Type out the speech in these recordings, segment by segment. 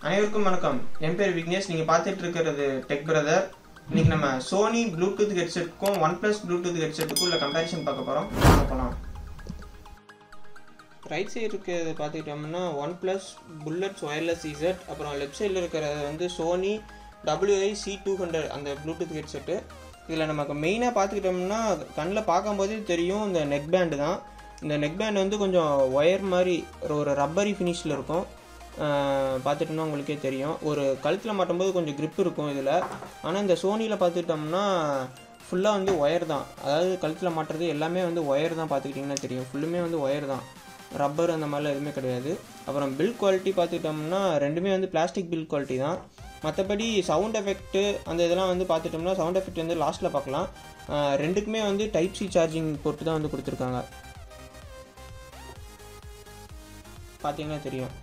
அனைவருக்கும் வணக்கம். என் பேர் விக்னேஷ். நீங்க பார்த்துட்டு இருக்கிறது டெக் பிரதர். இன்னைக்கு நம்ம சோனி ப்ளூடூத் ஹெட்செட்டுக்கும் ஒன்பிளஸ் ப்ளூடூத் ஹெட்செட்டுக்கும் உள்ள கம்பேரிசன் பார்க்க போறோம். ரைட் சைடு இருக்கிறது பார்த்துக்கிட்டோம்னா ஒன்பிளஸ் புல்லட்ஸ் ஒயர்லெஸ் இசட், அப்புறம் லெஃப்ட் சைடில் இருக்கிறது வந்து சோனி WI-C200 அந்த ப்ளூடூத் ஹெட்செட்டு. இதில் நமக்கு மெயினாக பார்த்துக்கிட்டோம்னா கண்ணில் பார்க்கும்போதே தெரியும் இந்த நெக் பேண்டு தான். இந்த நெக் பேண்ட் வந்து கொஞ்சம் ஒயர் மாதிரி ஒரு ரப்பரி ஃபினிஷில் இருக்கும். பார்த்துட்டோம்னா உங்களுக்கே தெரியும். ஒரு கழுத்தில் மாட்டும்போது கொஞ்சம் க்ரிப் இருக்கும் இதில். ஆனால் இந்த சோனியில் பார்த்துக்கிட்டோம்னா ஃபுல்லாக வந்து ஒயர் தான். அதாவது கழுத்தில் மாட்டுறது எல்லாமே வந்து ஒயர் தான். பார்த்துக்கிட்டிங்கன்னா தெரியும், ஃபுல்லுமே வந்து ஒயர் தான், ரப்பர் அந்த மாதிரிலாம் எதுவுமே கிடையாது. அப்புறம் பில்ட் குவாலிட்டி பார்த்துக்கிட்டோம்னா ரெண்டுமே வந்து பிளாஸ்டிக் பில்ட் குவாலிட்டி தான். மற்றபடி சவுண்ட் எஃபெக்ட்டு அந்த இதெல்லாம் வந்து பார்த்துட்டோம்னா சவுண்ட் எஃபெக்ட் வந்து லாஸ்ட்டில் பார்க்கலாம். ரெண்டுக்குமே வந்து டைப் சி சார்ஜிங் போட்டு தான் வந்து கொடுத்துருக்காங்க, பார்த்தீங்கன்னா தெரியும்.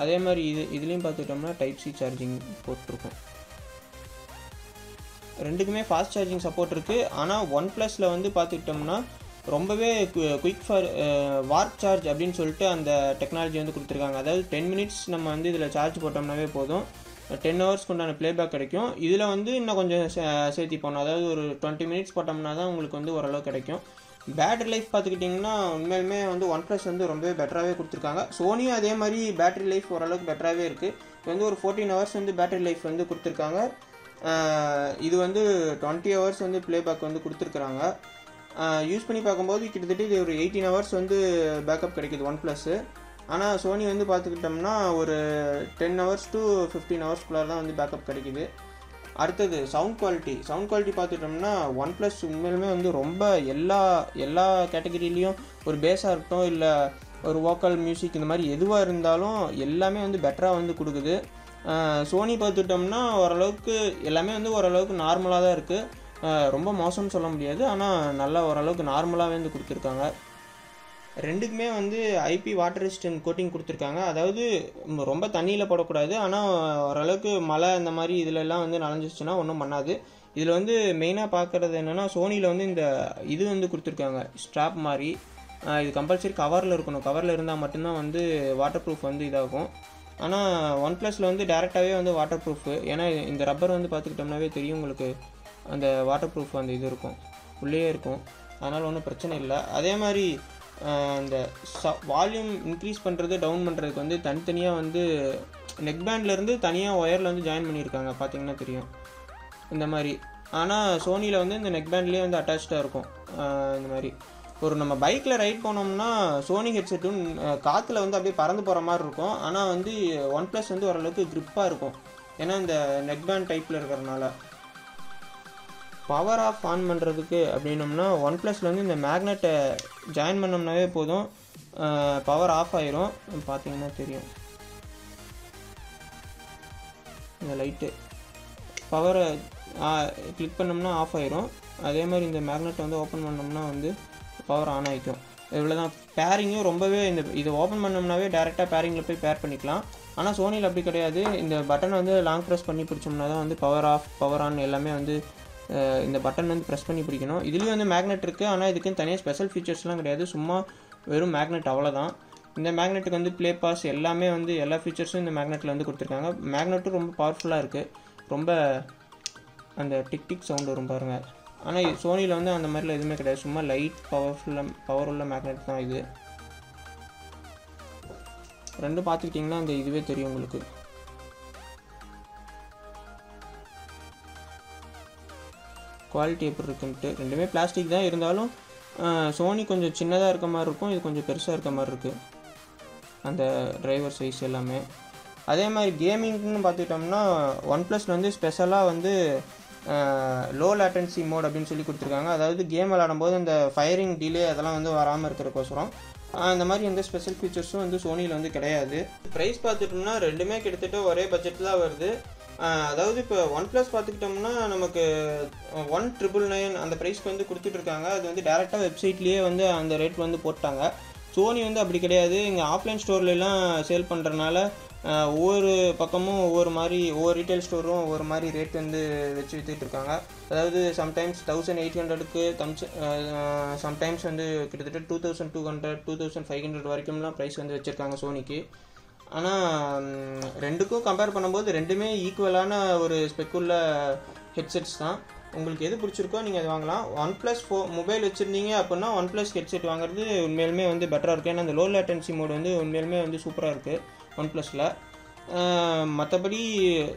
அதே மாதிரி இதுலேயும் பார்த்துக்கிட்டோம்னா டைப் சி சார்ஜிங் போட்டிருக்கும். ரெண்டுக்குமே ஃபாஸ்ட் சார்ஜிங் சப்போர்ட் இருக்குது. ஆனால் ஒன் ப்ளஸில் வந்து பார்த்துக்கிட்டோம்னா ரொம்பவே குயிக் ஃபார் வார்ப் சார்ஜ் அப்படின்னு சொல்லிட்டு அந்த டெக்னாலஜி வந்து கொடுத்துருக்காங்க. அதாவது 10 மினிட்ஸ் நம்ம வந்து இதில் சார்ஜ் போட்டோம்னாவே போதும், 10 ஹவர்ஸ்க்கு உண்டான ப்ளேபேக் கிடைக்கும். இதில் வந்து இன்னும் கொஞ்சம் சேர்த்தி போகணும், அதாவது ஒரு 20 மினிட்ஸ் போட்டோம்னா தான் உங்களுக்கு வந்து ஓரளவு கிடைக்கும். பேட்டரி லைஃப் பார்த்துக்கிட்டிங்கன்னா உண்மையிலுமே வந்து ஒன் ப்ளஸ் வந்து ரொம்பவே பெட்டராகவே கொடுத்துருக்காங்க. சோனியும் அதே மாதிரி பேட்டரி லைஃப் ஓரளவுக்கு பெட்டராகவே இருக்குது. இது வந்து ஒரு 14 ஹவர்ஸ் வந்து பேட்டரி லைஃப் வந்து கொடுத்துருக்காங்க. இது வந்து 20 ஹவர்ஸ் வந்து ப்ளேபேக் வந்து கொடுத்துருக்குறாங்க. யூஸ் பண்ணி பார்க்கும்போது கிட்டத்தட்ட இது ஒரு 18 ஹவர்ஸ் வந்து பேக்கப் கிடைக்கிது ஒன் ப்ளஸ்ஸு. ஆனால் சோனி வந்து பார்த்துக்கிட்டோம்னா ஒரு 10 ஹவர்ஸ் டு 15 ஹவர்ஸ்க்குள்ளே தான் வந்து பேக்கப் கிடைக்கிது. அடுத்தது சவுண்ட் குவாலிட்டி பார்த்துட்டோம்னா ஒன் ப்ளஸ் உண்மையிலுமே வந்து ரொம்ப எல்லா கேட்டகரியிலையும் ஒரு பேஸாக இருக்கட்டும், இல்லை ஒரு வோக்கல் மியூசிக் இந்த மாதிரி எதுவாக இருந்தாலும் எல்லாமே வந்து பெட்டராக வந்து கொடுக்குது. சோனி பார்த்துட்டோம்னா ஓரளவுக்கு எல்லாமே வந்து ஓரளவுக்கு நார்மலாக தான் இருக்குது. ரொம்ப மோசம்னு சொல்ல முடியாது, ஆனால் நல்லா ஓரளவுக்கு நார்மலாகவே வந்து கொடுத்துருக்காங்க. ரெண்டுக்குமே வந்து IP வாட்டர் ரெசிஸ்டன்ட் கோட்டிங் கொடுத்துருக்காங்க. அதாவது ரொம்ப தண்ணியில் போடக்கூடாது, ஆனால் ஓரளவுக்கு மழை இந்த மாதிரி இதிலெல்லாம் வந்து நனைஞ்சிச்சுன்னா ஒன்றும் பண்ணாது. இதில் வந்து மெயினாக பார்க்குறது என்னென்னா சோனியில் வந்து இந்த இது வந்து கொடுத்துருக்காங்க, ஸ்ட்ராப் மாதிரி. இது கம்பல்சரி கவரில் இருக்கணும், கவரில் இருந்தால் மட்டும்தான் வந்து வாட்டர் ப்ரூஃப் வந்து இதாகும். ஆனால் ஒன் ப்ளஸில் வந்து டேரெக்டாகவே வந்து வாட்டர் ப்ரூஃபு, ஏன்னா இந்த ரப்பர் வந்து பார்த்துக்கிட்டோம்னாவே தெரியும் உங்களுக்கு, அந்த வாட்டர் ப்ரூஃப் அந்த இது இருக்கும், உள்ளே இருக்கும். அதனால் ஒன்றும் பிரச்சனை இல்லை. அதே மாதிரி இந்த வால்யூம் இன்க்ரீஸ் பண்ணுறது டவுன் பண்ணுறதுக்கு வந்து தனித்தனியாக வந்து நெக் பேண்ட்லேருந்து தனியாக ஒயரில் வந்து ஜாயின் பண்ணியிருக்காங்க, பார்த்தீங்கன்னா தெரியும் இந்த மாதிரி. ஆனால் சோனியில் வந்து இந்த நெக் பேண்ட்லேயே வந்து அட்டாச்சாக இருக்கும். இந்த மாதிரி ஒரு நம்ம பைக்கில் ரைட் போனோம்னா சோனி ஹெட்செட்டும் காற்றுல வந்து அப்படியே பறந்து போகிற மாதிரி இருக்கும். ஆனால் வந்து ஒன் ப்ளஸ் வந்து ஓரளவுக்கு க்ரிப்பாக இருக்கும், ஏன்னா இந்த நெக் பேண்ட் டைப்பில் இருக்கிறதுனால. பவர் ஆஃப் ஆன் பண்ணுறதுக்கு அப்படின்னோம்னா ஒன் ப்ளஸில் வந்து இந்த மேக்னெட்டை ஜாயின் பண்ணோம்னாவே போதும், பவர் ஆஃப் ஆயிரும். பார்த்தீங்கன்னா தெரியும், இந்த லைட்டு பவரை கிளிக் பண்ணோம்னா ஆஃப் ஆயிரும். அதே மாதிரி இந்த மேக்னெட்டை வந்து ஓப்பன் பண்ணோம்னா வந்து பவர் ஆன் ஆகிக்கும். இவ்வளோ தான். பேரிங்கும் ரொம்பவே இதை ஓப்பன் பண்ணோம்னாவே டேரெக்டாக பேரிங்கில் போய் பேர் பண்ணிக்கலாம். ஆனால் சோனியில் அப்படி கிடையாது. இந்த பட்டனை வந்து லாங் ப்ரெஸ் பண்ணி பிடிச்சோம்னா தான் வந்து பவர் ஆஃப் பவர் ஆன் எல்லாமே வந்து இந்த பட்டன் வந்து ப்ரெஸ் பண்ணி பிடிக்கணும். இதுலேயும் வந்து மேக்னெட் இருக்குது, ஆனால் இதுக்குன்னு தனியாக ஸ்பெஷல் ஃபீச்சர்ஸ்லாம் கிடையாது, சும்மா வெறும் மேக்னெட் அவ்வளோதான். இந்த மேக்னெட்டுக்கு வந்து ப்ளே பாஸ் எல்லாமே வந்து எல்லா ஃபீச்சர்ஸும் இந்த மேக்னெட்டில் வந்து கொடுத்துருக்காங்க. மேக்னெட்டும் ரொம்ப பவர்ஃபுல்லாக இருக்குது, ரொம்ப அந்த டிக் சவுண்ட் வரும் பாருங்கள். ஆனால் சோனியில் வந்து அந்த மாதிரிலாம் எதுவுமே கிடையாது, சும்மா லைட் பவர் உள்ள மேக்னெட் தான் இது. ரெண்டும் பார்த்துக்கிட்டிங்கன்னா அந்த இதுவே தெரியும் உங்களுக்கு. குவாலிட்டி எப்படி இருக்குன்ட்டு. ரெண்டுமே பிளாஸ்டிக் தான், இருந்தாலும் சோனி கொஞ்சம் சின்னதாக இருக்க மாதிரி இருக்கும், இது கொஞ்சம் பெருசாக இருக்க மாதிரி இருக்குது அந்த டிரைவர் சைஸ் எல்லாமே. அதே மாதிரி கேமிங்னு பார்த்துக்கிட்டோம்னா ஒன் ப்ளஸில் வந்து ஸ்பெஷலாக வந்து லோ லேட்டன்சி மோட் அப்படின்னு சொல்லி கொடுத்துருக்காங்க. அதாவது கேம் விளாடும்போது அந்த ஃபயரிங் டிலே அதெல்லாம் வந்து வராமல் இருக்கிறதுக்கோசரம் இந்த மாதிரி எந்த ஸ்பெஷல் ஃபீச்சர்ஸும் வந்து சோனியில் வந்து கிடையாது. ப்ரைஸ் பார்த்துட்டோம்னா ரெண்டுமே கிட்டத்தட்ட ஒரே பட்ஜெட்டில் தான் வருது. அதாவது இப்போ ஒன் ப்ளஸ் பார்த்துக்கிட்டோம்னா நமக்கு 1999 அந்த ப்ரைஸ்க்கு வந்து கொடுத்துட்ருக்காங்க. அது வந்து டேரெக்டாக வெப்சைட்லேயே வந்து அந்த ரேட் வந்து போட்டாங்க. சோனி வந்து அப்படி கிடையாது, இங்கே ஆஃப்லைன் ஸ்டோர்லாம் சேல் பண்ணுறதுனால ஒவ்வொரு பக்கமும் ஒவ்வொரு மாதிரி, ஒவ்வொரு ரீட்டைல் ஸ்டோரும் ஒவ்வொரு மாதிரி ரேட் வந்து வச்சு விற்றுட்ருக்காங்க. அதாவது சம்டைம்ஸ் 1800க்கு சம்டைம்ஸ் வந்து கிட்டத்தட்ட 2200 2500 வரைக்கும்லாம் ப்ரைஸ் வந்து வச்சுருக்காங்க சோனிக்கு. ஆனால் ரெண்டுக்கும் கம்பேர் பண்ணும்போது ரெண்டுமே ஈக்குவலான ஒரு ஸ்பெக்குள்ள ஹெட்செட்ஸ் தான். உங்களுக்கு எது பிடிச்சிருக்கோ நீங்கள் அது வாங்கலாம். OnePlus மொபைல் வச்சுருந்தீங்க அப்படின்னா OnePlus ஹெட்செட் வாங்குறது உண்மையிலுமே வந்து பெட்டராக இருக்குது. ஏன்னா அந்த லோ லேட்டன்சி மோடு வந்து உண்மையிலுமே வந்து சூப்பராக இருக்குது OnePlusல. மற்றபடி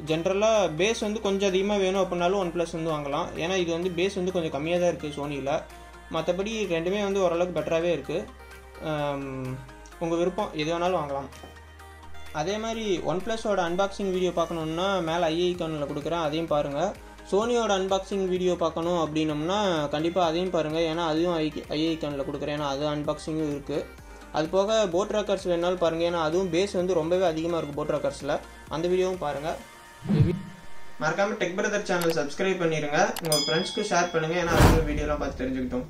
ஜென்ரலாக பேஸ் வந்து கொஞ்சம் அதிகமாக வேணும் அப்படின்னாலும் OnePlus வந்து வாங்கலாம். ஏன்னா இது வந்து பேஸ் வந்து கொஞ்சம் கம்மியாக தான் இருக்குது சோனியில். மற்றபடி ரெண்டுமே வந்து ஓரளவுக்கு பெட்டராகவே இருக்குது. உங்கள் விருப்பம், எது வேணாலும் வாங்கலாம். அதே மாதிரி OnePlusோட அன்பாக்சிங் வீடியோ பார்க்கணுன்னா மேலே ஐ ஐக்கானில் கொடுக்குறேன், அதையும் பாருங்கள். சோனியோட அன்பாக்சிங் வீடியோ பார்க்கணும் அப்படின்னம்னா கண்டிப்பாக அதையும் பாருங்கள். ஏன்னா அதுவும் ஐ ஐக்கானில் கொடுக்குறேன், ஏன்னா அது அன்பாக்சிங்கும் இருக்குது. அது போக போட் ராக்கர்ஸ் வேணாலும் பாருங்கள், ஏன்னா அதுவும் பேஸ் வந்து ரொம்பவே அதிகமாக இருக்குது போட் ராக்கர்ஸில். அந்த வீடியோவும் பாருங்கள். மறக்காமல் டெக் பிரதர் சேனல் சப்ஸ்கிரைப் பண்ணிடுங்க. உங்கள் ஃப்ரெண்ட்ஸ்க்கு ஷேர் பண்ணுங்கள், ஏன்னா அது வீடியோலாம் பார்த்து தெரிஞ்சுக்கிட்டோம்.